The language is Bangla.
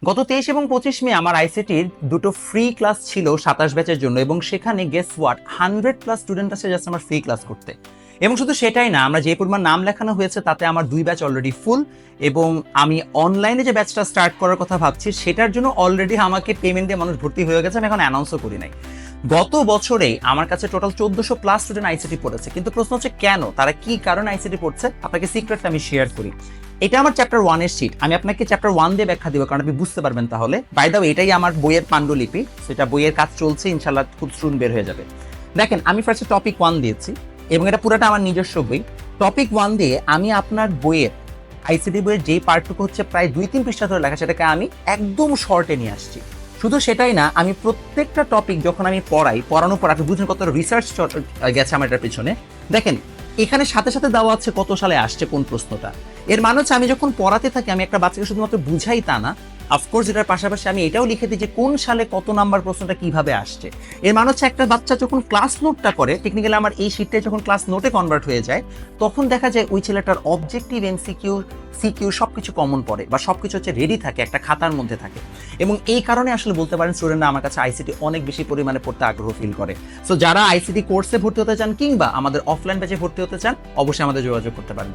গত 23 এবং 25 মে আমার আইসিটির দুটো ফ্রি ক্লাস ছিল 27 ব্যাচের জন্য, এবং সেখানে গেস হোয়াট 100+ স্টুডেন্ট আছে জাস্ট আমার ফ্রি ক্লাস করতে। এবং শুধু সেটাই না, আমরা যে পরিমাণ নাম লেখানো হয়েছে তাতে আমার 2 ব্যাচ অলরেডি ফুল, এবং আমি অনলাইনে যে ব্যাচটা স্টার্ট করার কথা ভাবছি সেটার জন্য অলরেডি আমাকে পেমেন্ট দিয়ে মানুষ ভর্তি হয়ে গেছে, আমি এখন অ্যানাউন্সও করি নাই। গত বছরেই আমার কাছে টোটাল 1400+ স্টুডেন্ট আইসিটি পড়েছে, কিন্তু প্রশ্ন হচ্ছে কেন, তারা কি কারণে আইসিটি পড়ছে? আপনাকে সিক্রেটটা আমি শেয়ার করি। এটা আমার চ্যাপ্টার 1 এর শীট, আমি আপনাকে চ্যাপ্টার 1 দিয়ে ব্যাখ্যা দিব কারণ আপনি বুঝতে পারবেন তাহলে। বাই দ্য ওয়ে, এটাই আমার বইয়ের পাণ্ডুলিপি, সেটা বইয়ের কাজ চলছে, ইনশাআল্লাহ খুব সুন বের হয়ে যাবে। দেখেন, আমি ফার্স্টে টপিক 1 দিয়েছি এবং এটা পুরোটা আমার নিজস্ব বই। টপিক 1 দিয়ে আমি আপনার বইয়ের আইসিটি বইয়ের যে পার্টটুকু হচ্ছে প্রায় 2-3 পৃষ্ঠা ধরে লেখা, সেটাকে আমি একদম শর্টে নিয়ে আসছি। শুধু সেটাই না, আমি প্রত্যেকটা টপিক যখন আমি পড়ানোর পর আপনি বুঝেন কত রিসার্চ গেছে আমার এটার পিছনে। দেখেন, এখানে সাথে সাথে দেওয়া আছে কত সালে আসছে কোন প্রশ্নটা। এর মানে হচ্ছে আমি যখন পড়াতে থাকি আমি একটা বাচ্চাকে শুধুমাত্র বুঝাই তা না, অফকোর্স এটার পাশাপাশি আমি এটাও লিখে দিই যে কোন সালে কত নাম্বার প্রশ্নটা কিভাবে আসছে। এর মানে হচ্ছে একটা বাচ্চা যখন ক্লাস নোটটা করে, টেকনিক্যালি আমার এই শীটটাই যখন ক্লাস নোটে কনভার্ট হয়ে যায়, তখন দেখা যায় ওই ছেলেটার অবজেক্টিভ এমসিকিউ সিকিউ সবকিছু কমন পড়ে বা সবকিছু হচ্ছে রেডি থাকে, একটা খাতার মধ্যে থাকে। এবং এই কারণে আসলে বলতে পারেন স্টুডেন্টরা আমার কাছে আইসিটি অনেক বেশি পরিমাণে পড়তে আগ্রহ ফিল করে। সো যারা আইসিটি কোর্সে ভর্তি হতে চান কিংবা আমাদের অফলাইন ব্যাচে ভর্তি হতে চান, অবশ্যই আমাদের যোগাযোগ করতে পারেন।